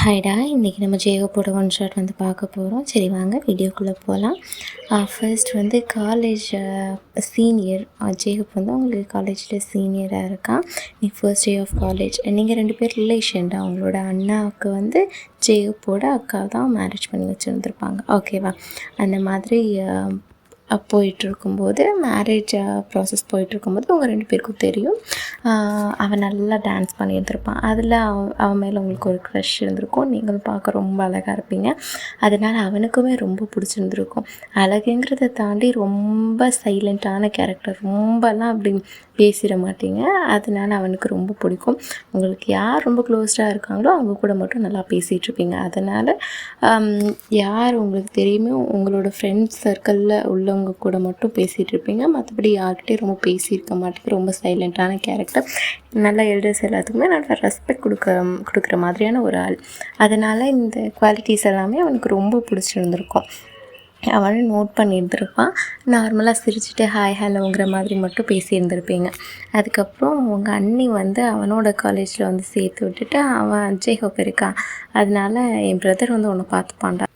ஹாய்டா, இன்றைக்கி நம்ம ஜேகப்போட one shot வந்து பார்க்க போகிறோம். சரி வாங்க வீடியோக்குள்ளே போகலாம். ஃபர்ஸ்ட் வந்து காலேஜ் சீனியர் ஜேகப் வந்து அவங்களுக்கு காலேஜில் சீனியராக இருக்கான். நீ ஃபர்ஸ்ட் டே ஆஃப் காலேஜ். நீங்கள் 2 பேர் ரிலேஷன்டா. அவங்களோட அண்ணாவுக்கு வந்து ஜேகப்போட அக்கா தான் மேரேஜ் பண்ணி வச்சுருந்துருப்பாங்க. ஓகேவா? அந்த மாதிரி போயிட்டுருக்கும்போது மேரேஜ் ப்ராசஸ் போயிட்டுருக்கும்போது உங்கள் 2 பேருக்கும் தெரியும். அவன் நல்லா டான்ஸ் பண்ணியிருந்திருப்பான். அதில் அவன் மேலே உங்களுக்கு ஒரு க்ரஷ் இருந்திருக்கும். நீங்களும் பார்க்க ரொம்ப அழகாக இருப்பீங்க. அதனால் அவனுக்குமே ரொம்ப பிடிச்சிருந்துருக்கும். அழகுங்கிறத தாண்டி ரொம்ப சைலண்ட்டான கேரக்டர். ரொம்பலாம் அப்படி பேசிட மாட்டீங்க. அதனால அவனுக்கு ரொம்ப பிடிக்கும். உங்களுக்கு யார் ரொம்ப க்ளோஸ்டாக இருக்காங்களோ அவங்க கூட மட்டும் நல்லா பேசிகிட்ருப்பீங்க. அதனால் யார் உங்களுக்கு தெரியுமோ உங்களோட ஃப்ரெண்ட்ஸ் சர்க்கிளில் உள்ளவங்க கூட மட்டும் பேசிகிட்டு இருப்பீங்க. மற்றபடி யார்கிட்டையும் ரொம்ப பேசியிருக்க மாட்டேங்க. ரொம்ப சைலண்ட்டான கேரக்டர். நல்லா எல்டர்ஸ் எல்லாத்துக்குமே நல்லா ரெஸ்பெக்ட் கொடுக்குற மாதிரியான ஒரு ஆள். அதனால் இந்த குவாலிட்டிஸ் எல்லாமே அவனுக்கு ரொம்ப பிடிச்சிருந்துருக்கும். அவனும் நோட் பண்ணியிருந்திருப்பான். நார்மலாக சிரிச்சுட்டு ஹாய் ஹலோங்கிற மாதிரி மட்டும் பேசியிருந்திருப்பீங்க. அதுக்கப்புறம் உங்கள் அண்ணி வந்து அவனோட காலேஜில் வந்து சேர்த்து விட்டுட்டு அவன் ஜேஹோப் இருக்கான். அதனால என் பிரதர் வந்து உன்னை பார்த்துப்பான்டா,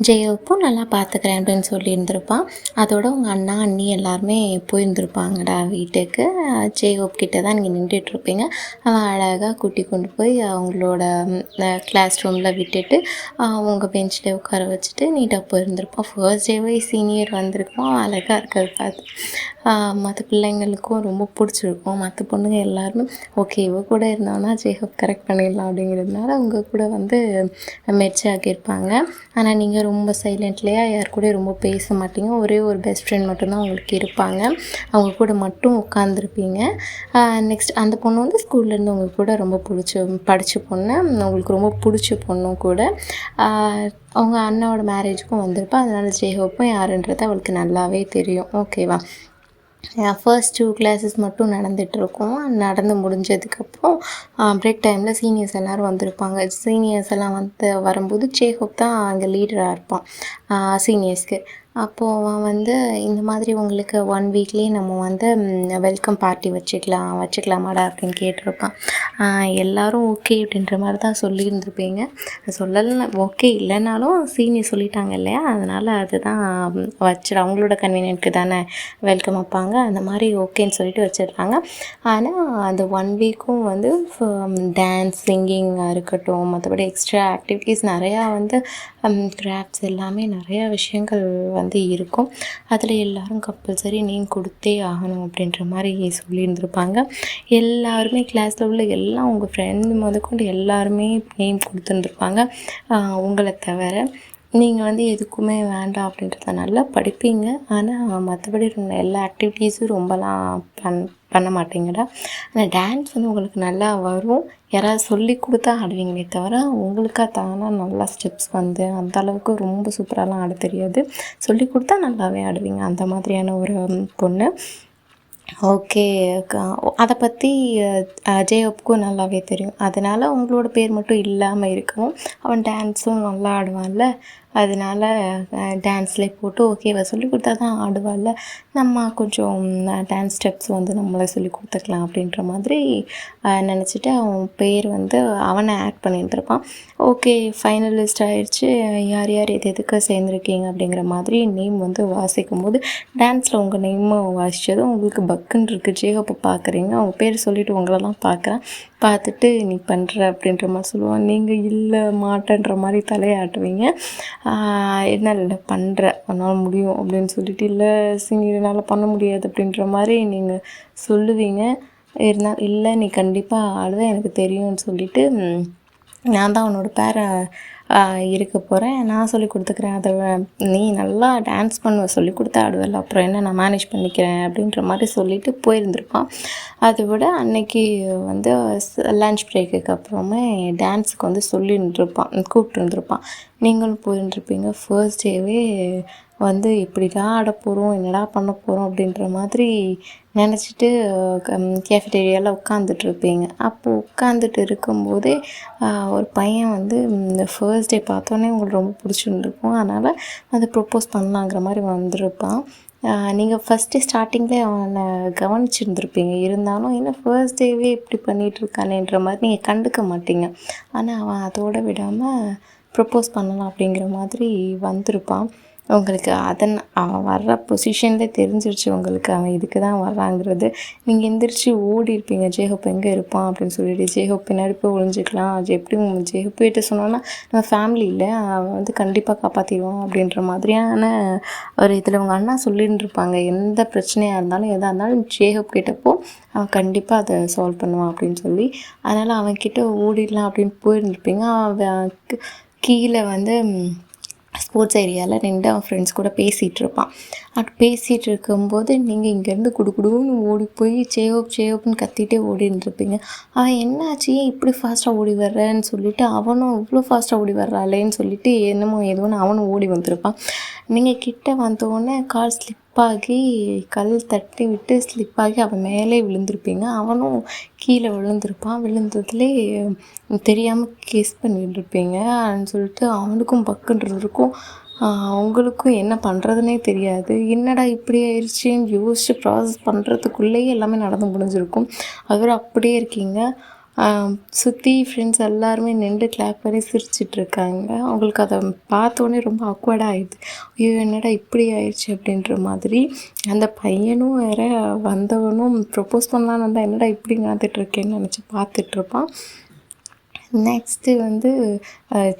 ஜெயோப்பும் நல்லா பார்த்துக்கிறேன் அப்படின்னு சொல்லியிருந்திருப்பான். அதோட உங்கள் அண்ணா அண்ணி எல்லாருமே போயிருந்துருப்பாங்கடா வீட்டுக்கு. ஜெயோப் கிட்ட தான் நீங்கள் நின்றுட்டுருப்பீங்க. அவன் அழகாக கூட்டி கொண்டு போய் அவங்களோட கிளாஸ் ரூமில் விட்டுட்டு உங்கள் பெஞ்சில் உட்கார வச்சுட்டு நீட்டாக போயிருந்திருப்பான். ஃபர்ஸ்ட் டேவே சீனியர் வந்திருப்பான். அழகாக இருக்கிறது பார்த்து மற்ற பிள்ளைங்களுக்கும் ரொம்ப பிடிச்சிருக்கும். மற்ற பொண்ணுங்க எல்லாருமே ஓகே இவ கூட இருந்தான்னா ஜேஹப் கரெக்ட் பண்ணிடலாம் அப்படிங்கிறதுனால அவங்க கூட வந்து மெர்ஜ் ஆகியிருப்பாங்க. ஆனால் நீங்கள் ரொம்ப சைலண்ட்லையா யார் கூட ரொம்ப பேச மாட்டீங்க. ஒரே ஒரு பெஸ்ட் ஃப்ரெண்ட் மட்டும்தான் உங்களுக்கு இருப்பாங்க. அவங்க கூட மட்டும் உட்காந்துருப்பீங்க. நெக்ஸ்ட் அந்த பொண்ணு வந்து ஸ்கூல்லேருந்து உங்களுக்கு கூட ரொம்ப படித்த பொண்ணு. உங்களுக்கு ரொம்ப பிடிச்ச பொண்ணும் கூட. அவங்க அண்ணாவோட மேரேஜுக்கும் வந்திருப்பா. அதனால் ஜேஹோப்பும் யாருன்றது அவளுக்கு நல்லாவே தெரியும். ஓகேவா? ஃபர்ஸ்ட் 2 கிளாஸஸ் மட்டும் நடந்துகிட்ருக்கோம். நடந்து முடிஞ்சதுக்கப்புறம் பிரேக் டைமில் சீனியர்ஸ் எல்லோரும் வந்திருப்பாங்க. சீனியர்ஸ் எல்லாம் வரும்போது ஜேஹோப் தான் அங்கே லீடராக இருப்பான் சீனியர்ஸ்க்கு. அப்போது அவன் வந்து இந்த மாதிரி உங்களுக்கு 1 வீக்லேயே நம்ம வந்து வெல்கம் பார்ட்டி வச்சுக்கலாமாடா அப்படின்னு கேட்டிருப்பான். எல்லோரும் ஓகே அப்படின்ற மாதிரி தான் சொல்லியிருந்துருப்பீங்க. சொல்லலை ஓகே இல்லைனாலும் சீனியர் சொல்லிட்டாங்க இல்லையா, அதனால் அதுதான் அவங்களோட கன்வீனியன்ட்க்கு தானே வெல்கம் வைப்பாங்க. அந்த மாதிரி ஓகேன்னு சொல்லிட்டு வச்சிடுறாங்க. ஆனால் அந்த 1 வீக்கும் வந்து டான்ஸ் சிங்கிங்காக இருக்கட்டும், மற்றபடி எக்ஸ்ட்ரா ஆக்டிவிட்டீஸ் நிறையா வந்து கிராஃப்ட்ஸ் எல்லாமே நிறையா விஷயங்கள் வந்து இருக்கும். அதில் எல்லோரும் கம்பல்சரி நேம் கொடுத்தே ஆகணும் அப்படின்ற மாதிரி சொல்லியிருந்திருப்பாங்க. எல்லாருமே கிளாஸில் உள்ள எல்லாம் உங்கள் ஃப்ரெண்டு முதற்கொண்டு எல்லாருமே நேம் கொடுத்துருந்துருப்பாங்க உங்களை தவிர. நீங்கள் வந்து எதுக்குமே வேண்டாம் அப்படின்றத நல்லா படிப்பீங்க. ஆனால் மற்றபடி எல்லா ஆக்டிவிட்டீஸும் ரொம்பலாம் பண்ண மாட்டீங்கடா. ஆனால் டான்ஸ் வந்து உங்களுக்கு நல்லா வரும். யாராவது சொல்லி கொடுத்தா ஆடுவீங்களே தவிர உங்களுக்காக தானாக நல்லா ஸ்டெப்ஸ் வந்து அந்த அளவுக்கு ரொம்ப சூப்பராலாம் ஆட தெரியாது. சொல்லி கொடுத்தா நல்லாவே ஆடுவீங்க. அந்த மாதிரியான ஒரு பொண்ணு. ஓகே, அதை பற்றி ஜேஹோப்புக்கும் நல்லாவே தெரியும். அதனால் உங்களோட பேர் மட்டும் இல்லாமல் இருக்கவும் அவன் டான்ஸும் நல்லா ஆடுவான்ல, அதனால் டான்ஸ்லேயே போட்டு ஓகேவா சொல்லி கொடுத்தா தான் ஆடுவாள்ல, நம்ம கொஞ்சம் டான்ஸ் ஸ்டெப்ஸ் வந்து நம்மளை சொல்லி கொடுத்துக்கலாம் அப்படின்ற மாதிரி நினச்சிட்டு அவன் பேர் வந்து அவனை ஆட் பண்ணியிருந்திருப்பான். ஓகே ஃபைனலிஸ்ட் ஆகிடுச்சு. யார் யார் எதுக்கு சேர்ந்துருக்கீங்க அப்படிங்கிற மாதிரி நேம் வந்து வாசிக்கும் போது டான்ஸில் உங்கள் நேமை வாசித்ததும் உங்களுக்கு பக்குன்னு இருக்குது. ஜேஹோப்பை பார்க்குறீங்க, அவங்க பேர் சொல்லிவிட்டு உங்களெல்லாம் பார்க்குறேன். பார்த்துட்டு நீ பண்ணுற அப்படின்ற மாதிரி சொல்லுவான். நீங்கள் இல்லை மாட்டேன்ற மாதிரி தலையாட்டுவீங்க. என்ன இல்லை பண்ணுற உன்னால் முடியும் அப்படின்னு சொல்லிட்டு, இல்லை சீனியர்னால் பண்ண முடியாது அப்படின்ற மாதிரி நீங்கள் சொல்லுவீங்க. இருந்தால் இல்லை நீ கண்டிப்பாக ஆடுவேன் எனக்கு தெரியும்னு சொல்லிவிட்டு நான் தான் உன்னோட பேரை இருக்க போகிறேன், நான் சொல்லி கொடுத்துக்கிறேன், அதை நீ நல்லா டான்ஸ் பண்ணுவ சொல்லி கொடுத்தா ஆடுவல, அப்புறம் என்ன நான் மேனேஜ் பண்ணிக்கிறேன் அப்படின்ற மாதிரி சொல்லிவிட்டு போயிருந்திருப்பான். அதை விட அன்னைக்கு வந்து லன்ச் பிரேக்குக்கு அப்புறமே டான்ஸுக்கு வந்து கூப்பிட்டுருந்துருப்பான். நீங்களும் போயிருந்துருப்பீங்க. ஃபர்ஸ்ட் டேவே வந்து எப்படிடா ஆட போகிறோம், என்னடா பண்ண போகிறோம் அப்படின்ற மாதிரி நினச்சிட்டு கேஃபிடேரியாவில் உட்காந்துட்ருப்பீங்க. அப்போது உட்காந்துட்டு இருக்கும்போதே ஒரு பையன் வந்து இந்த ஃபர்ஸ்ட் டே பார்த்தோன்னே உங்களுக்கு ரொம்ப பிடிச்சிருந்துருக்கும். அதனால் அதை ப்ரப்போஸ் பண்ணலாங்கிற மாதிரி வந்திருப்பான். நீங்கள் ஃபஸ்ட்டு ஸ்டார்டிங்லேயே அவனை கவனிச்சிருந்துருப்பீங்க. இருந்தாலும் என்ன ஃபர்ஸ்ட் டேவே இப்படி பண்ணிகிட்ருக்கானேன்ற மாதிரி நீங்கள் கண்டுக்க மாட்டீங்க. ஆனால் அவன் அதோடு விடாமல் ப்ரப்போஸ் பண்ணலாம் அப்படிங்கிற மாதிரி வந்திருப்பான். உங்களுக்கு அவன் வர்ற பொசிஷன்லேயே தெரிஞ்சிருச்சு உங்களுக்கு அவன் இதுக்கு தான் வர்றாங்கிறது. நீங்கள் எந்திரிச்சு ஓடிருப்பீங்க, ஜேஹோப் எங்கே இருப்பான் அப்படின்னு சொல்லிட்டு. ஜேஹோப் பின்னாடி போய் ஒளிஞ்சிக்கலாம். அது எப்படி ஜேஹோப் கிட்ட சொன்னோன்னா நம்ம ஃபேமிலி இல்லை, அவன் வந்து கண்டிப்பாக காப்பாற்றிடுவான் அப்படின்ற மாதிரியான ஒரு இதில் உங்கள் அண்ணா சொல்லின்னு இருப்பாங்க. எந்த பிரச்சனையாக இருந்தாலும் எதாக இருந்தாலும் ஜேஹோப் கிட்டப்போ அவன் கண்டிப்பாக அதை சால்வ் பண்ணுவான் அப்படின்னு சொல்லி. அதனால் அவன்கிட்ட ஓடிடலாம் அப்படின்னு போயிருந்துருப்பீங்க. அவன் கீழே வந்து ஸ்போர்ட்ஸ் ஏரியாவில் நின்று அவன் ஃப்ரெண்ட்ஸ் கூட பேசிகிட்டு இருப்பான். அப்படி பேசிகிட்டு இருக்கும்போது நீங்கள் இங்கேருந்து குடுன்னு ஓடி போய் சேயோப்னு கத்திகிட்டே ஓடின்ட்டுருப்பீங்க. அவன் என்னாச்சு ஏன் இப்படி ஃபாஸ்ட்டாக ஓடி வர்றேன்னு சொல்லிவிட்டு அவனும் இவ்வளோ ஃபாஸ்ட்டாக ஓடி வர்றாளேன்னு சொல்லிவிட்டு என்னமோ ஏதோன்னு அவனும் ஓடி வந்திருப்பான். நீங்கள் கிட்ட வந்தோடனே கால் ஸ்லிப்பாகி கல் தட்டி விட்டு ஸ்லிப்பாகி அவன் மேலே விழுந்திருப்பீங்க. அவனும் கீழே விழுந்திருப்பான். விழுந்ததுலே தெரியாமல் கிஸ் பண்ணிட்டுருப்பீங்கன்னு சொல்லிட்டு அவனுக்கும் பக்குன்றது இருக்கும். அவங்களுக்கும் என்ன பண்ணுறதுனே தெரியாது. என்னடா இப்படி ஆயிடுச்சுன்னு யோசித்து ப்ராசஸ் பண்ணுறதுக்குள்ளேயே எல்லாமே நடந்து முடிஞ்சிருக்கும். அவர் அப்படியே இருக்கீங்க. சுற்றி ஃப்ரெண்ட்ஸ் எல்லாருமே நின்று கிளாப் பண்ணி சிரிச்சிட்ருக்காங்க. அவங்களுக்கு அதை பார்த்தோன்னே ரொம்ப ஆக்வர்டாக ஆகிடுது. ஐயோ என்னடா இப்படி ஆயிடுச்சு அப்படின்ற மாதிரி. அந்த பையனும் வேறு வந்தவனும் ப்ரப்போஸ் பண்ணலான்னு வந்தால் என்னடா இப்படி நடந்துகிட்ருக்கேன்னு நினச்சி பார்த்துட்ருப்பான். நெக்ஸ்ட்டு வந்து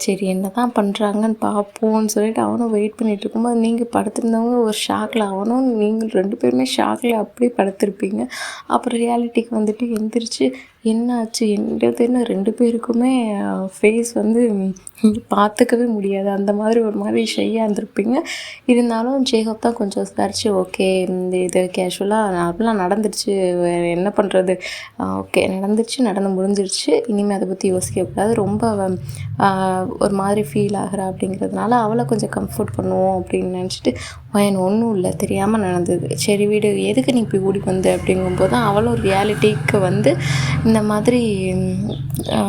சரி என்ன தான் பண்ணுறாங்கன்னு பார்ப்போம்னு சொல்லிட்டு அவனும் வெயிட் பண்ணிகிட்டு இருக்கும்போது நீங்கள் படுத்திருந்தவங்க ஒரு ஷாக்கில் அவனும் நீங்கள் 2 பேருமே ஷாக்கில் அப்படியே படுத்திருப்பீங்க. அப்புறம் ரியாலிட்டிக்கு வந்துட்டு எந்திரிச்சு என்னாச்சு என்னதுன்னு 2 பேருக்குமே ஃபேஸ் வந்து பார்த்துக்கவே முடியாது. அந்த மாதிரி ஒரு மாதிரி ஷையாக இருந்திருப்பீங்க. இருந்தாலும் ஜேஹோப் தான் கொஞ்சம் சரிச்சு ஓகே இது கேஷுவலாக நார்மலாக நடந்துருச்சு, வேறு என்ன பண்ணுறது, ஓகே நடந்துருச்சு நடந்து முடிஞ்சிருச்சு, இனிமேல் அதை பற்றி யோசிக்கக்கூடாது, ரொம்ப ஒரு மாதிரி ஃபீல் ஆகிறா அப்படிங்கிறதுனால அவளை கொஞ்சம் கம்ஃபர்ட் பண்ணுவோம் அப்படின்னு நினச்சிட்டு பையன் ஒன்றும் இல்லை தெரியாமல் நடந்தது, சரி வீடு எதுக்கு நீ இப்படி ஓடி வந்த அப்படிங்கும்போது தான் அவளும் ரியாலிட்டிக்கு வந்து இந்த மாதிரி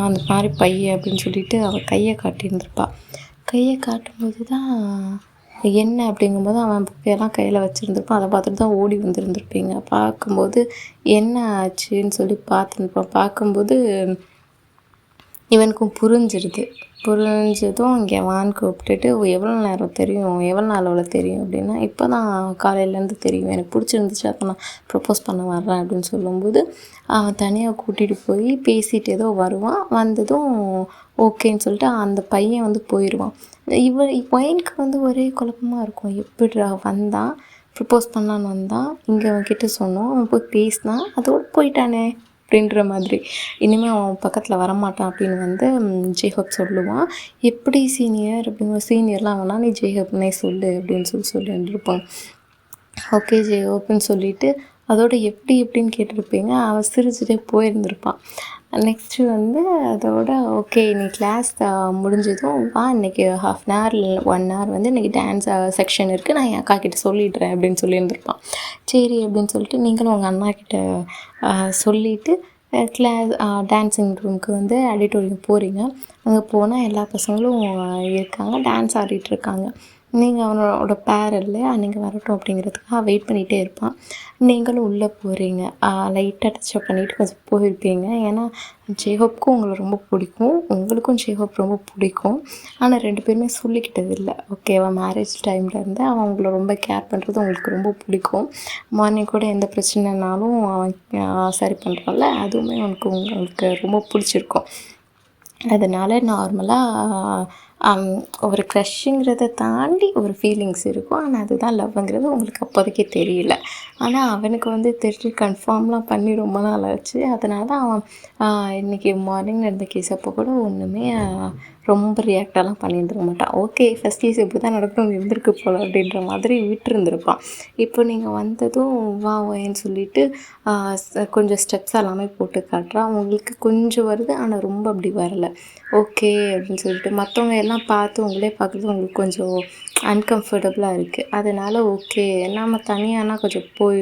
அந்த மாதிரி பையன் அப்படின்னு சொல்லிட்டு அவள் கையை காட்டியிருந்திருப்பாள். கையை காட்டும்போது தான் என்ன அப்படிங்கும்போது அவன் புக்கையெல்லாம் கையில் வச்சுருந்துருப்பான். அதை பார்த்துட்டு தான் ஓடி வந்துருந்துருப்பீங்க. பார்க்கும்போது என்ன ஆச்சுன்னு சொல்லி பார்த்துருப்பான். பார்க்கும்போது இவனுக்கும் புரிஞ்சதும் இங்கே வான்னு கூப்பிட்டுட்டு எவ்வளோ நேரம் தெரியும், எவ்வளோ நாள் அவ்வளோ தெரியும் அப்படின்னா, இப்போ தான் காலையிலேருந்து தெரியும், எனக்கு பிடிச்சிருந்துச்சு அதை நான் ப்ரப்போஸ் பண்ண வர்றேன் அப்படின்னு சொல்லும்போது அவன் தனியாக கூட்டிகிட்டு போய் பேசிட்டு ஏதோ வருவான். வந்ததும் ஓகேன்னு சொல்லிட்டு அந்த பையன் வந்து போயிடுவான். பையனுக்கு வந்து ஒரே குழப்பமாக இருக்கும், எப்படிடா வந்தான், ப்ரப்போஸ் பண்ணலான்னு வந்தான், இங்கே அவன்கிட்ட சொன்னோம், அவன் போய் பேசினான், அதோடு போயிட்டானே அப்படின்ற மாதிரி. இனிமேல் அவன் பக்கத்தில் வரமாட்டான் அப்படின்னு வந்து ஜேஹோப் சொல்லுவான். எப்படி சீனியர் அப்படிங்கிற சீனியர்லாம் வேணா நீ ஜேஹோப்னே சொல்லு அப்படின்னு சொல்லியிருப்பான். ஓகே ஜேஹோப்னு சொல்லிவிட்டு அதோட எப்படின்னு கேட்டிருப்பீங்க. அவன் சிரிச்சுட்டே போயிருந்திருப்பான். நெக்ஸ்ட்டு வந்து அதோட ஓகே நீ கிளாஸ் முடிஞ்சதும் வா, இன்றைக்கி 1/2 hour 1 hour வந்து இன்றைக்கி டான்ஸ் செக்ஷன் இருக்குது, நான் என் அக்கா கிட்டே சொல்லிடுறேன் அப்படின்னு சொல்லியிருந்திருப்பான். சரி அப்படின்னு சொல்லிட்டு நீங்களும் உங்கள் அண்ணாக்கிட்ட சொல்லிவிட்டு கிளாஸ் டான்ஸிங் ரூமுக்கு வந்து ஆடிட்டோரியம் போகிறீங்க. அங்கே போனால் எல்லா பசங்களும் இருக்காங்க, டான்ஸ் ஆடிட்டுருக்காங்க. நீங்கள் அவனோட பேர் இல்லையா, நீங்கள் வரட்டும் அப்படிங்கிறதுக்காக வெயிட் பண்ணிகிட்டே இருப்பான். நீங்களும் உள்ளே போகிறீங்க. லைட்டாக டச்சப் பண்ணிவிட்டு கொஞ்சம் போயிருப்பீங்க. ஏன்னா ஜேஹோப்புக்கும் உங்களை ரொம்ப பிடிக்கும், உங்களுக்கும் ஜேஹோப் ரொம்ப பிடிக்கும். ஆனால் 2 பேருமே சொல்லிக்கிட்டது இல்லை. ஓகேவா, மேரேஜ் டைமில் இருந்து அவன் உங்களை ரொம்ப கேர் பண்ணுறது உங்களுக்கு ரொம்ப பிடிக்கும். மார்னிங் கூட எந்த பிரச்சனைனாலும் அவன் சரி பண்ணுறான்ல, அதுவுமே உங்களுக்கு ரொம்ப பிடிச்சிருக்கும். அதனால் நார்மலாக ஒரு க்ரஷ்ஷுங்கிறத தாண்டி ஒரு ஃபீலிங்ஸ் இருக்கும். ஆனால் அதுதான் லவ்வுங்கிறது உங்களுக்கு அப்போதைக்கு தெரியல. ஆனால் அவனுக்கு வந்து தெரிஞ்சு கன்ஃபார்ம்லாம் பண்ணி ரொம்ப நாள் ஆச்சு. அதனால தான் அவன் இன்றைக்கி மார்னிங் நடந்த கேஸ் அப்போ கூட ஒன்றுமே ரொம்ப ரியாக்டெல்லாம் பண்ணியிருந்துருக்க மாட்டான். ஓகே ஃபஸ்ட் கேஸ் இப்படி தான் நடக்கும் இருந்திருக்கு போல் அப்படின்ற மாதிரி விட்டுருந்துருப்பான். இப்போ நீங்கள் வந்ததும் வா வான்னு சொல்லிவிட்டு கொஞ்சம் ஸ்டெப்ஸ் எல்லாமே போட்டு காட்டுறான். உங்களுக்கு கொஞ்சம் வருது, ஆனால் ரொம்ப அப்படி வரலை. ஓகே அப்படின்னு சொல்லிட்டு மற்றவங்க எல்லாம் பார்த்து உங்களே பார்க்குறது உங்களுக்கு கொஞ்சம் அன்கம்ஃபர்டபுளாக இருக்குது. அதனால் ஓகே நம்ம தனியானா கொஞ்சம் போய்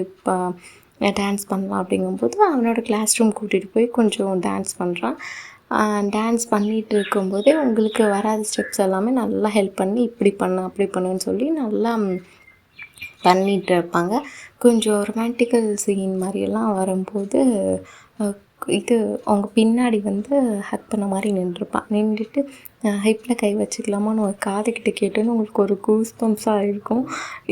டான்ஸ் பண்ணலாம் அப்படிங்கும்போது அவனோட கிளாஸ் ரூம் கூட்டிகிட்டு போய் கொஞ்சம் டான்ஸ் பண்ணுறான். டான்ஸ் பண்ணிகிட்டு இருக்கும்போதே உங்களுக்கு வராத ஸ்டெப்ஸ் எல்லாமே நல்லா ஹெல்ப் பண்ணி இப்படி பண்ணு அப்படி பண்ணுன்னு சொல்லி நல்லா பண்ணிகிட்டு இருப்பாங்க. கொஞ்சம் ரொமான்டிக்கல் சீன் மாதிரியெல்லாம் வரும்போது இது அவங்க பின்னாடி வந்து ஹக் பண்ண மாதிரி நின்றுருப்பான். நின்றுட்டு ஹிப்பில் கை வச்சுக்கலாமான்னு ஒரு காதுகிட்ட கேட்டோன்னு உங்களுக்கு ஒரு கூஸ் பம்ப்ஸாக இருக்கும்.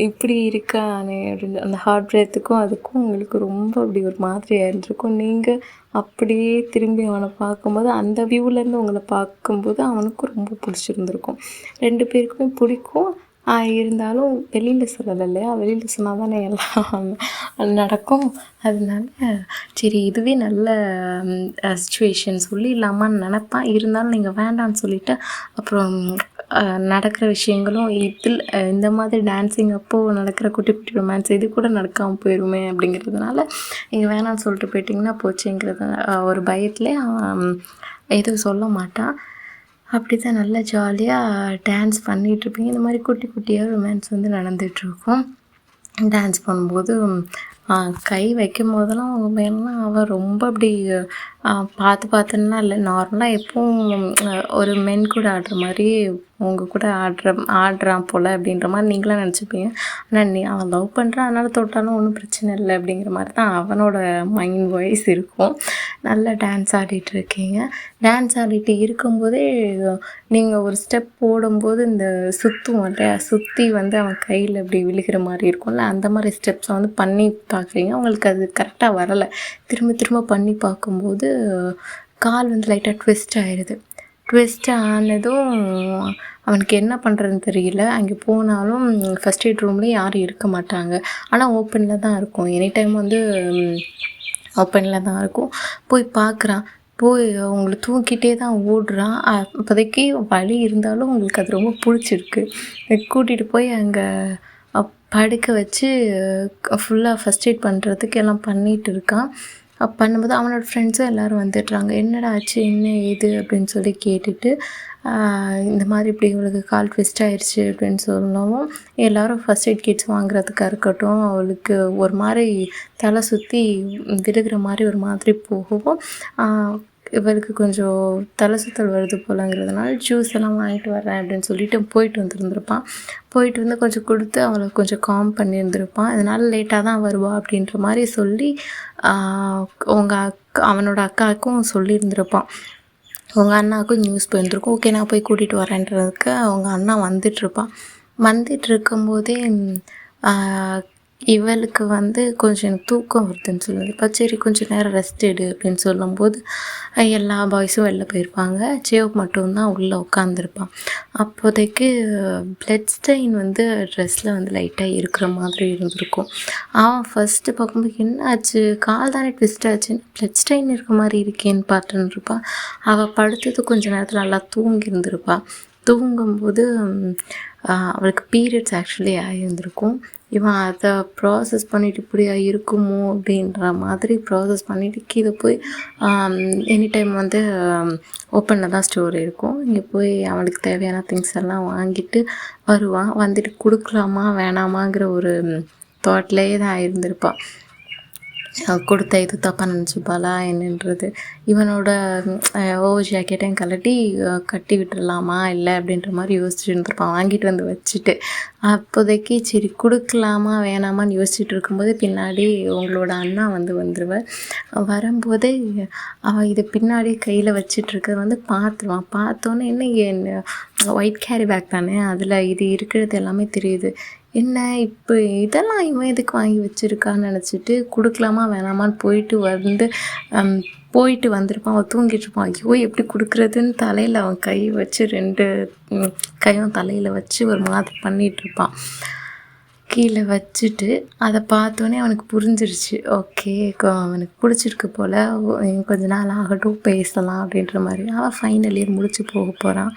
இப்படி இருக்கானே அப்படின்னு அந்த ஹார்ட் பிரேத்துக்கும் அதுக்கும் உங்களுக்கு ரொம்ப அப்படி ஒரு மாதிரியாக இருந்திருக்கும். நீங்கள் அப்படியே திரும்பி அவனை பார்க்கும்போது அந்த வியூவிலேருந்து உங்களை பார்க்கும்போது அவனுக்கும் ரொம்ப பிடிச்சிருந்துருக்கும். 2 பேருக்குமே பிடிக்கும். இருந்தாலும் வெளியில் சொல்லலை இல்லையா? வெளியில் சொன்னால் தானே எல்லாம் நடக்கும். அதனால சரி இதுவே நல்ல சிச்சுவேஷன் சொல்லிடலாமான்னு நினப்பேன். இருந்தாலும் நீங்கள் வேண்டான்னு சொல்லிவிட்டு அப்புறம் நடக்கிற விஷயங்களும் இதில் இந்த மாதிரி டான்ஸிங் அப்போது நடக்கிற குட்டி குட்டி ரொமான்ஸ் இது கூட நடக்காமல் போயிடுமே அப்படிங்கிறதுனால நீங்கள் வேணான்னு சொல்லிட்டு போயிட்டிங்கன்னா போச்சுங்கிறது ஒரு பயத்துலேயே எதுவும் சொல்ல மாட்டான். அப்படி தான் நல்லா ஜாலியாக டான்ஸ் பண்ணிகிட்ருப்பீங்க. இந்த மாதிரி குட்டி குட்டியாக ரொமான்ஸ் வந்து நடந்துகிட்ருக்கும். டான்ஸ் பண்ணும்போது கை வைக்கும் போதெல்லாம் அவங்க மேலாம் அவள் ரொம்ப அப்படி பார்த்துன்னா இல்லை, நார்மலாக எப்பவும் ஒரு மென் கூட ஆடுற மாதிரி உங்கள் கூட ஆடுறான் போல் அப்படின்ற மாதிரி நீங்களாம் நினச்சிப்பீங்க. ஆனால் அவன் லவ் பண்ணுறான் அதனால் தொட்டாலும் ஒன்றும் பிரச்சனை இல்லை அப்படிங்கிற மாதிரி தான் அவனோட மைண்ட் வாய்ஸ் இருக்கும். நல்லா டான்ஸ் ஆடிட்டுருக்கீங்க. டான்ஸ் ஆடிட்டு இருக்கும்போதே நீங்கள் ஒரு ஸ்டெப் போடும்போது இந்த சுற்றுவோம் இல்லையா, சுற்றி வந்து அவன் கையில் இப்படி விழுகிற மாதிரி இருக்கும்ல, அந்த மாதிரி ஸ்டெப்ஸை வந்து பண்ணி பார்க்குறீங்க. உங்களுக்கு அது கரெக்டாக வரலை. திரும்ப திரும்ப பண்ணி பார்க்கும்போது கால் வந்து லைட்டாக ட்விஸ்ட் ஆயிடுது. ட்விஸ்ட் ஆனதும் அவனுக்கு என்ன பண்ணுறதுன்னு தெரியல. அங்கே போனாலும் ஃபஸ்ட் எய்ட் ரூம்லேயும் யாரும் இருக்க மாட்டாங்க. ஆனால் ஓப்பனில் தான் இருக்கும். எனி டைம் வந்து ஓப்பனில் தான் இருக்கும். போய் பார்க்குறான். போய் அவங்கள தூக்கிட்டே தான் ஓடுறான். அப்போதைக்கு வலி இருந்தாலும் உங்களுக்கு அது ரொம்ப பிடிச்சிருக்கு. கூட்டிகிட்டு போய் அங்கே படுக்க வச்சு ஃபுல்லாக ஃபஸ்ட் எய்ட் பண்ணுறதுக்கு எல்லாம் பண்ணிகிட்டு இருக்கான். பண்ணும்போது அவனோட ஃப்ரெண்ட்ஸும் எல்லோரும் வந்துடுறாங்க. என்னடா ஆச்சு, என்ன ஏது அப்படின்னு சொல்லி கேட்டுட்டு இந்த மாதிரி இப்படி இவளுக்கு கால் ட்விஸ்ட் ஆயிடுச்சு அப்படின்னு சொல்லவும் எல்லோரும் ஃபஸ்ட் எய்ட் கிட்ஸ் வாங்குறதுக்காக இருக்கட்டும், அவளுக்கு ஒரு மாதிரி தலை சுற்றி விழுகிற மாதிரி ஒரு மாதிரி போகவும் இவளுக்கு கொஞ்சம் தலை சுற்றல் வருது போலங்கிறதுனால ஜூஸ் எல்லாம் வாங்கிட்டு வரேன் அப்படின்னு சொல்லிட்டு போயிட்டு வந்துருந்துருப்பான். போயிட்டு வந்து கொஞ்சம் கொடுத்து அவளை கொஞ்சம் காம் பண்ணியிருந்துருப்பான். அதனால் லேட்டாக தான் வருவா அப்படின்ற மாதிரி சொல்லி அவனோட அக்காவுக்கும் சொல்லியிருந்திருப்பான். அவங்க அண்ணாவுக்கும் நியூஸ் போயிருந்துருக்கும். ஓகே நான் போய் கூட்டிகிட்டு வரேன்றதுக்கு அவங்க அண்ணா வந்துட்டுருப்பான். வந்துட்டு இருக்கும்போதே இவளுக்கு வந்து கொஞ்சம் எனக்கு தூக்கம் வருதுன்னு சொல்லுது. இப்போ சரி கொஞ்சம் நேரம் ரெஸ்ட் எடு அப்படின்னு சொல்லும்போது எல்லா பாய்ஸும் வெளில போயிருப்பாங்க. ஜேவ் மட்டும்தான் உள்ளே உட்காந்துருப்பான். அப்போதைக்கு பிளட் ஸ்டெயின் வந்து ட்ரெஸ்ஸில் வந்து லைட்டாக இருக்கிற மாதிரி இருந்திருக்கும். அவன் ஃபஸ்ட்டு பார்க்கும்போது என்ன ஆச்சு, கால் தானே ட்விஸ்ட் ஆச்சுன்னு பிளட் ஸ்டெயின் இருக்க மாதிரி இருக்கேன்னு பார்த்துன்னு இருப்பான். அவள் படுத்தது கொஞ்சம் நேரத்தில் நல்லா தூங்கியிருந்திருப்பாள். தூங்கும்போது அவளுக்கு பீரியட்ஸ் ஆக்சுவலி ஆகியிருந்திருக்கும். இவன் அதை ப்ராசஸ் பண்ணிவிட்டு இப்படியா இருக்குமோ அப்படின்ற மாதிரி ப்ராசஸ் பண்ணிவிட்டு கீழே போய் எனி டைம் வந்து ஓப்பனில் தான் ஸ்டோர் இருக்கும். இங்கே போய் அவளுக்கு தேவையான திங்ஸ் எல்லாம் வாங்கிட்டு வருவான். வந்துட்டு கொடுக்கலாமா வேணாமாங்கிற ஒரு தாட்லேயே தான் இருந்திருப்பாள். கொடுத்த இது தப்பாக நினச்சிப்பாளா என்னன்றது. இவனோட ஓவர் ஜாக்கெட்டையும் கட்டி விட்டுடலாமா இல்லை அப்படின்ற மாதிரி யோசிச்சுட்டு இருந்திருப்பான். வாங்கிட்டு வந்து வச்சுட்டு அப்போதைக்கு சரி கொடுக்கலாமா வேணாமான்னு யோசிச்சுட்டு இருக்கும்போது பின்னாடி உங்களோட அண்ணா வந்துடுவார். வரும்போதே அவன் இதை பின்னாடி கையில் வச்சிட்ருக்கிறத வந்து பார்த்துருவான். பார்த்தோன்னே என்ன ஒயிட் கேரி பேக் தானே, அதில் இது இருக்கிறது எல்லாமே தெரியுது. என்ன இப்போ இதெல்லாம் இவன் எதுக்கு வாங்கி வச்சுருக்கான்னு நினச்சிட்டு கொடுக்கலாமா வேணாமான்னு போயிட்டு வந்திருப்பான். அவன் தூங்கிட்டுருப்பான். ஐயோ எப்படி கொடுக்குறதுன்னு தலையில் அவன் கை வச்சு 2 கையும் தலையில் வச்சு ஒரு மாதிரி பண்ணிகிட்ருப்பான். கீழே வச்சுட்டு அதை பார்த்தோன்னே அவனுக்கு புரிஞ்சிருச்சு. ஓகே அவனுக்கு பிடிச்சிருக்கு போல், கொஞ்ச நாள் ஆகட்டும் பேசலாம் அப்படின்ற மாதிரி. அவன் ஃபைனல் இயர் முடிச்சு போக போகிறான்.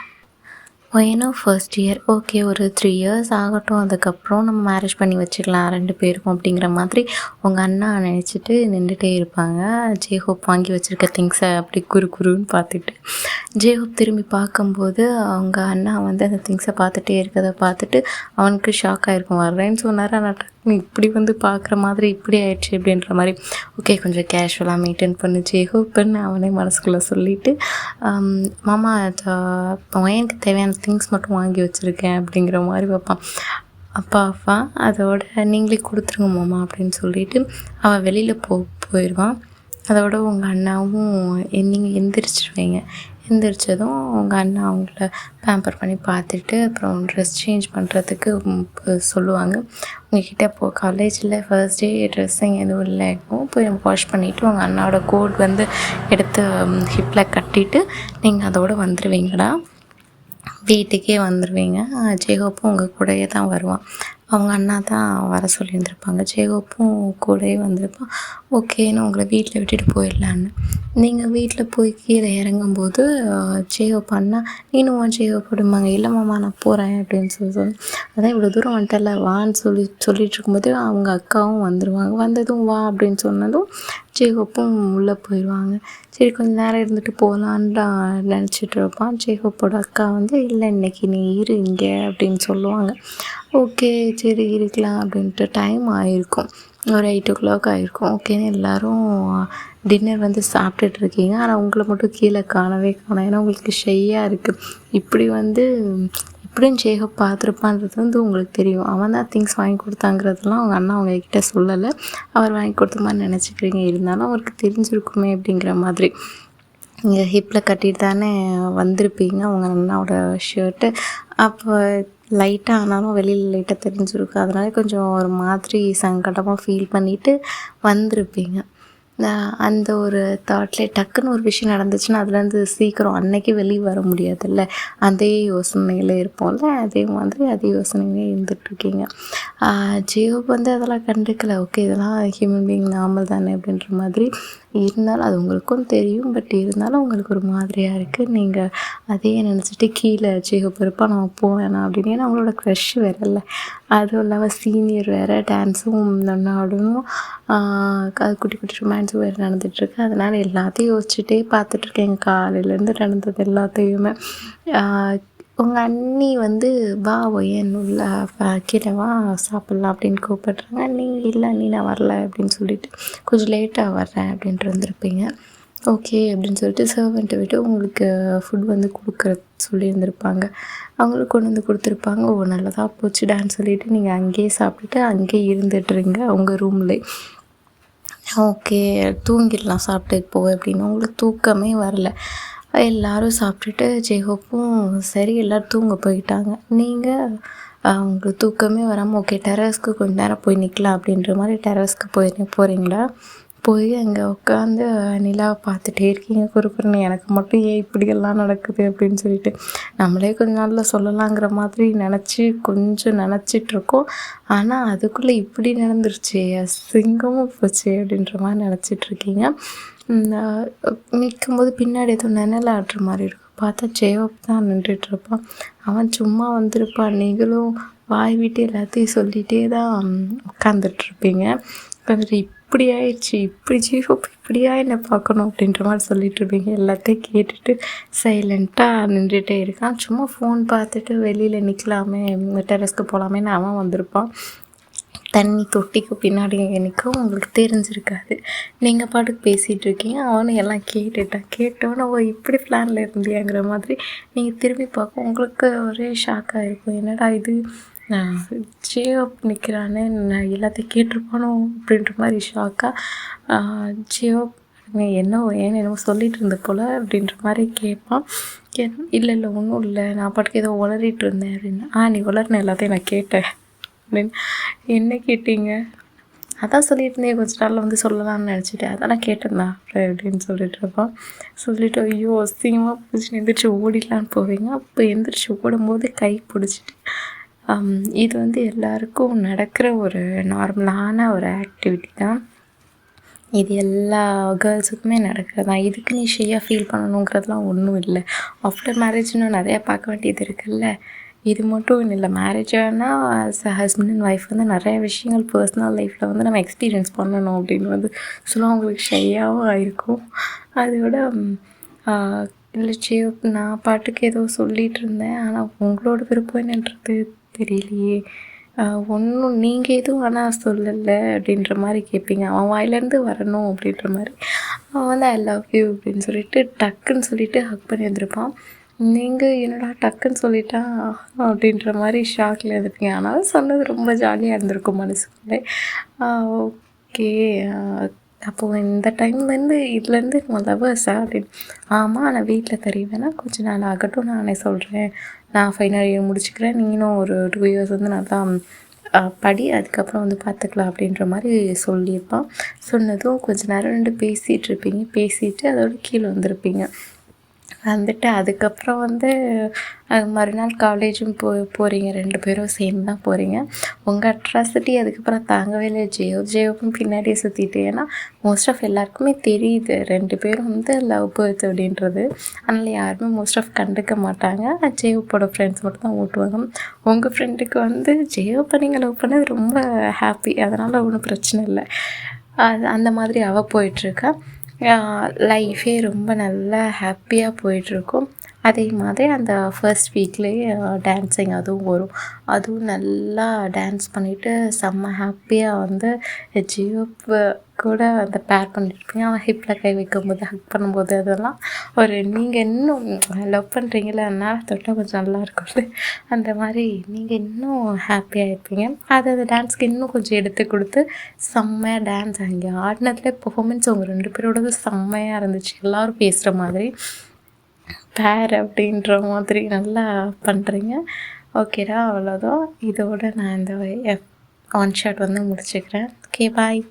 பையனும் ஃபர்ஸ்ட் இயர். ஓகே ஒரு 3 இயர்ஸ் ஆகட்டும், அதுக்கப்புறம் நம்ம மேரேஜ் பண்ணி வச்சுக்கலாம் 2 பேருக்கும் அப்படிங்கிற மாதிரி உங்கள் அண்ணா நினச்சிட்டு நின்றுட்டே இருப்பாங்க. ஜேஹோப் வாங்கி வச்சுருக்க திங்ஸை அப்படி குறுன்னு பார்த்துட்டு ஜேஹோப் திரும்பி பார்க்கும்போது அவங்க அண்ணா வந்து அந்த திங்ஸை பார்த்துட்டே இருக்கிறத பார்த்துட்டு அவனுக்கு ஷாக் ஆகிருக்கும். வர்றேன்னு சொன்னார், ஆனால் இப்படி வந்து பார்க்குற மாதிரி இப்படி ஆயிடுச்சு அப்படின்ற மாதிரி. ஓகே கொஞ்சம் கேஷுவலாக மெயின்டைன் பண்ணி ஜேஹோப்னு அவனே மனசுக்குள்ளே சொல்லிவிட்டு மாமா பையனுக்கு தேவையான திங்ஸ் மட்டும் வாங்கி வச்சுருக்கேன் அப்படிங்கிற மாதிரி வைப்பான். அப்பாவா அதோட நீங்களே கொடுத்துருங்க மாமா அப்படின்னு சொல்லிட்டு அவள் வெளியில் போயிடுவான். அதோட உங்கள் அண்ணாவும் நீங்கள் எந்திரிச்சிருவீங்க. எந்திரிச்சதும் உங்கள் அண்ணா அவங்கள பேம்பர் பண்ணி பார்த்துட்டு அப்புறம் ட்ரெஸ் சேஞ்ச் பண்ணுறதுக்கு சொல்லுவாங்க. உங்கள்கிட்ட இப்போது காலேஜில் ஃபர்ஸ்ட் டே ட்ரெஸ்ஸிங் எதுவும் இல்லைக்கும் போய் வாஷ் பண்ணிவிட்டு உங்கள் அண்ணாவோட கோட் வந்து எடுத்து ஹிப்பில் கட்டிட்டு நீங்கள் அதோடு வந்துடுவீங்கடா. வீட்டுக்கே வந்துடுவீங்க. ஜேகோப்பும் உங்கள் கூடயே தான் வருவான். அவங்க அண்ணா தான் வர சொல்லியிருந்துருப்பாங்க. ஜேகோப்பும் கூடயே வந்திருப்பான். ஓகேன்னு உங்களை வீட்டில் விட்டுட்டு போயிடலான்னு. நீங்கள் வீட்டில் போய் கீழே இறங்கும்போது ஜேகோப் அண்ணா நீனும் ஜேகோப் போடுமாங்க. இல்லை மாமா நான் போகிறேன் அப்படின்னு சொல்லி அதான் இவ்வளோ தூரம் வந்துட்டல வான்னு சொல்லிட்டு இருக்கும்போது அவங்க அக்காவும் வந்துடுவாங்க. வந்ததும் வா அப்படின்னு சொன்னதும் ஜேகோப்பும் உள்ளே போயிடுவாங்க. சரி கொஞ்சம் நேரம் இருந்துட்டு போகலான்னு நினச்சிட்டு இருப்பான். ஜேகோப்போட அக்கா வந்து இல்லை இன்றைக்கி நீ இரு இங்கே அப்படின்னு சொல்லுவாங்க. ஓகே சரி இருக்கலாம் அப்படின்ட்டு டைம் ஆகிருக்கும். ஒரு 8 ஆகிருக்கும். ஓகேன்னு எல்லோரும் டின்னர் வந்து சாப்பிட்டுட்டு இருக்கீங்க. ஆனால் உங்களை மட்டும் கீழே காணவே காணோம். ஏன்னா உங்களுக்கு ஷையாக இருக்குது. இப்படின்னு ஜேகோப் பார்த்துருப்பான்றது வந்து உங்களுக்கு தெரியும். அவன் தான் திங்ஸ் வாங்கி கொடுத்தாங்கிறதுலாம் அவங்க அண்ணா அவங்கக்கிட்ட சொல்லலை. அவர் வாங்கி கொடுத்த மாதிரி நினச்சிக்கிறீங்க. இருந்தாலும் அவருக்கு தெரிஞ்சிருக்குமே அப்படிங்கிற மாதிரி நீங்கள் ஹிப்பில் கட்டிட்டு தானே வந்திருப்பீங்க உங்கள் அண்ணாவோட ஷர்ட்டு. அப்போ லைட்டாக ஆனாலும் வெளியில் லைட்டாக தெரிஞ்சிருக்கும். அதனால கொஞ்சம் ஒரு மாதிரி சங்கடமாக ஃபீல் பண்ணிவிட்டு வந்திருப்பீங்க. அந்த ஒரு தாட்லேயே டக்குன்னு ஒரு விஷயம் நடந்துச்சுன்னா அதுலேருந்து சீக்கிரம் அன்னைக்கு வெளியே வர முடியாதுல்ல. அதே யோசனையில் இருப்போம்ல. அதே மாதிரி அதே யோசனையிலே இருந்துகிட்ருக்கீங்க. ஜேகோப் வந்து அதெல்லாம் கண்டுக்கலை. ஓகே இதெல்லாம் ஹியூமன் பீயிங் நார்மல் தானே அப்படின்ற மாதிரி இருந்தாலும் அது உங்களுக்கும் தெரியும். பட் இருந்தாலும் உங்களுக்கு ஒரு மாதிரியாக இருக்குது. நீங்கள் அதையே நினச்சிட்டு கீழே ஜேகோப் இருப்பான் நான் போவேணாம் அப்படின்னு. ஏன்னா அவங்களோட க்ரஷ் வேறல்ல. அதுவும் இல்லாமல் சீனியர் வேறு டான்ஸும் ஆடணும். அது குட்டி குட்டி ரொமான்ஸும் வேறு நடந்துகிட்ருக்கு. அதனால் எல்லாத்தையும் யோசிச்சுட்டே பார்த்துட்ருக்கேன் காலையிலேருந்து நடந்தது எல்லாத்தையுமே. உங்கள் அண்ணி வந்து வா ஒயன் உள்ள கீழே வா சாப்பிட்லாம் அப்படின்னு கூப்பிட்றாங்க. நீங்கள் இல்லை அண்ணி நான் வரல அப்படின்னு சொல்லிட்டு கொஞ்சம் லேட்டாக வர்றேன் அப்படின்ட்டு வந்திருப்பீங்க. ஓகே அப்படின்னு சொல்லிட்டு சர்வெண்ட்டை விட்டு உங்களுக்கு ஃபுட் வந்து கொடுக்குற சொல்லியிருந்திருப்பாங்க. அவங்களுக்கு கொண்டு வந்து கொடுத்துருப்பாங்க. ஓ நல்லதாக போச்சுடான்னு சொல்லிவிட்டு நீங்கள் அங்கேயே சாப்பிட்டுட்டு அங்கேயே இருந்துட்டுருங்க உங்கள் ரூம்லேயே. ஓகே தூங்கிடலாம் சாப்பிட்டு இப்போது அப்படின்னு. உங்களுக்கு தூக்கமே வரல. எல்லோரும் சாப்பிட்டுட்டு ஜேகோப்பும் சரி எல்லோரும் தூங்க போயிட்டாங்க. நீங்கள் உங்களுக்கு தூக்கமே வராமல் ஓகே டெரஸ்க்கு கொஞ்ச நேரம் போய் நிற்கலாம் அப்படின்ற மாதிரி டெரஸ்க்கு போகிறீங்களா? போய் அங்கே உட்காந்து நிலாவை பார்த்துட்டே இருக்கீங்க குறுக்குறுன்னு. எனக்கு மட்டும் ஏன் இப்படியெல்லாம் நடக்குது அப்படின்னு சொல்லிட்டு நம்மளே கொஞ்ச நாளில் சொல்லலாங்கிற மாதிரி கொஞ்சம் நினச்சிட்ருக்கோம். ஆனால் அதுக்குள்ளே இப்படி நடந்துருச்சு அசிங்கமும் போச்சு அப்படின்ற மாதிரி நினச்சிட்ருக்கீங்க. நிற்கும்போது பின்னாடி ஏதோ நிழல் ஆடுற மாதிரி இருக்கும். பார்த்தா ஜேகோப் தான் நின்றுட்டுருப்பான். அவன் சும்மா வந்திருப்பான். நீங்களும் வாய் விட்டு எல்லாத்தையும் சொல்லிகிட்டே தான் உட்காந்துட்ருப்பீங்க. உட்காந்துட்டு இப்படி ஆயிடுச்சு இப்படி ஜேகோப் இப்படியா என்ன பார்க்கணும் அப்படின்ற மாதிரி சொல்லிகிட்ருப்பீங்க. எல்லாத்தையும் கேட்டுட்டு சைலண்ட்டாக நின்றுட்டே இருக்கான். சும்மா ஃபோன் பார்த்துட்டு வெளியில் நிற்கலாமே டெரஸ்க்கு போகலாமேன்னு அவன் வந்திருப்பான். தண்ணி தொட்டிக்கு பின்னாடி நிற்கவும் உங்களுக்கு தெரிஞ்சிருக்காது. நீங்கள் பாட்டுக்கு பேசிகிட்டு இருக்கீங்க. அவனும் எல்லாம் கேட்டோன்னே ஓ இப்படி பிளானில் இருந்தியாங்கிற மாதிரி நீங்கள் திரும்பி பார்க்க உங்களுக்கு ஒரே ஷாக்காக இருக்கும். என்னடா இது ஜேகோப் நிற்கிறானே நான் எல்லாத்தையும் கேட்டிருப்பானோ அப்படின்ற மாதிரி ஷாக்காக ஜேகோப் என்னமோ சொல்லிகிட்டு இருந்த போல் அப்படின்ற மாதிரி கேட்பான். இல்லை ஒன்றும் இல்லை நான் பாட்டுக்கு ஏதோ உளறிட்டு இருந்தேன் அப்படின்னு. நீ உளறின எல்லாத்தையும் நான் கேட்டேன் அப்படின்னு. என்ன கேட்டீங்க? அதான் சொல்லியிருந்தேன் கொஞ்ச நாளில் வந்து சொல்லலாம்னு நினச்சிட்டேன். அதெல்லாம் கேட்டேன்ண்ணா அப்படின்னு சொல்லிட்டு இருப்பான். சொல்லிவிட்டு ஐயோ அசிங்கமாக பிடிச்சி எந்திரிச்சு ஓடிடலான்னு போவீங்க. அப்போ எந்திரிச்சு ஓடும்போது கை பிடிச்சிட்டு இது வந்து எல்லாருக்கும் நடக்கிற ஒரு நார்மலான ஒரு ஆக்டிவிட்டி தான். இது எல்லா கேர்ள்ஸுக்குமே நடக்கிறது தான். இதுக்கு நீ ஷையாக ஃபீல் பண்ணணுங்கிறதுலாம் ஒன்றும் இல்லை. ஆஃப்டர் மேரேஜ் இன்னும் நிறையா பார்க்க வேண்டியது இருக்குல்ல. இது மட்டும் இல்லை. மேரேஜ் ஆனால் as a husband and wife வந்து நிறைய விஷயங்கள் பர்சனல் லைஃப்பில் வந்து நம்ம எக்ஸ்பீரியன்ஸ் பண்ணணும் அப்படின்னு வந்து சொல்லுவோம். அவங்களுக்கு ஷையாகவும் ஆயிருக்கும். அதோட இல்லை நான் பாட்டுக்கு ஏதோ சொல்லிகிட்டு இருந்தேன். ஆனால் உங்களோட விருப்பம் என்னன்றது தெரியலையே. ஒன்றும் நீங்கள் எதுவும் ஆனால் சொல்லலை அப்படின்ற மாதிரி கேட்பீங்க. அவன் வாயிலேருந்து வரணும் அப்படின்ற மாதிரி. அவன் வந்து ஐ லவ் யூ அப்படின்னு சொல்லிட்டு டக்குன்னு சொல்லிவிட்டு ஹக் பண்ணி வந்திருப்பான். நீங்கள் என்னடா டக்குன்னு சொல்லிட்டா அப்படின்ற மாதிரி ஷாக்கில் இருந்திருப்பீங்க. ஆனாலும் சொன்னது ரொம்ப ஜாலியாக இருந்திருக்கும் மனசுக்குள்ளே. ஓகே. அப்போது இந்த டைம்லேருந்து இதுலேருந்து நம்ம லவ்வர்ஸா அப்படின்னு. ஆமாம், நான் வீட்டில் தெரியவேனா கொஞ்சம் நாள் ஆகட்டும், நானே சொல்கிறேன். நான் ஃபைனல் இயர் முடிச்சுக்கிறேன், நீனும் ஒரு 2 இயர்ஸ் வந்து நல்லா படி, அதுக்கப்புறம் வந்து பார்த்துக்கலாம் அப்படின்ற மாதிரி சொல்லியிருப்பான். சொன்னதும் கொஞ்ச நேரம் 2 பேசிகிட்டு இருப்பீங்க. பேசிட்டு அதோட கீழே வந்திருப்பீங்க. வந்துட்டு அதுக்கப்புறம் வந்து மறுநாள் காலேஜும் போகிறீங்க, 2 பேரும் சேர்ந்து தான் போகிறீங்க. உங்கள் அட்ராசிட்டி அதுக்கப்புறம் தாங்கவே இல்லை. ஜேவுக்கும் பின்னாடியே சுற்றிட்டு. ஏன்னா மோஸ்ட் ஆஃப் எல்லாருக்குமே தெரியுது 2 பேரும் வந்து லவ் பேர்ட்ஸ் அப்படின்றது. அதனால் யாருமே மோஸ்ட் ஆஃப் கண்டுக்க மாட்டாங்க. ஜேவுப்போட ஃப்ரெண்ட்ஸ் மட்டும் தான் ஓட்டுவாங்க. உங்கள் ஃப்ரெண்டுக்கு வந்து ஜேவுப்பை நீங்கள் லவ் பண்ணது ரொம்ப ஹாப்பி, அதனால் ஒன்றும் பிரச்சனை இல்லை. அந்த மாதிரி அவள் போயிட்டுருக்கா. லைஃபே ரொம்ப நல்லா ஹாப்பியாக போயிட்டுருக்கும். அதே மாதிரி அந்த ஃபர்ஸ்ட் வீக்லேயே டான்ஸிங் அதுவும் வரும். அதுவும் நல்லா டான்ஸ் பண்ணிவிட்டு செம்ம ஹாப்பியாக வந்து ஜியோ கூட அந்த பேர் பண்ணியிருப்பீங்க. அவன் ஹிப்பில் கை வைக்கும்போது, ஹக் பண்ணும்போது அதெல்லாம் ஒரு நீங்கள் இன்னும் லவ் பண்ணுறீங்களே, அதனால் தொட்டால் கொஞ்சம் நல்லா இருக்கும்ல, அந்த மாதிரி நீங்கள் இன்னும் ஹாப்பியாக இருப்பீங்க. அது டான்ஸ்க்கு இன்னும் கொஞ்சம் எடுத்து கொடுத்து செம்மையாக டான்ஸ் அங்கே ஆடினதுலே பெர்ஃபார்மன்ஸ் உங்கள் 2 பேரோடது செம்மையாக இருந்துச்சு. எல்லோரும் பேசுகிற மாதிரி பேர் அப்படின்ற மாதிரி நல்லா பண்ணுறீங்க. ஓகேடா, அவ்வளோதான். இதோட நான் இந்த ஒன் ஷாட் வந்து முடிச்சுக்கிறேன். ஓகே, பாய்.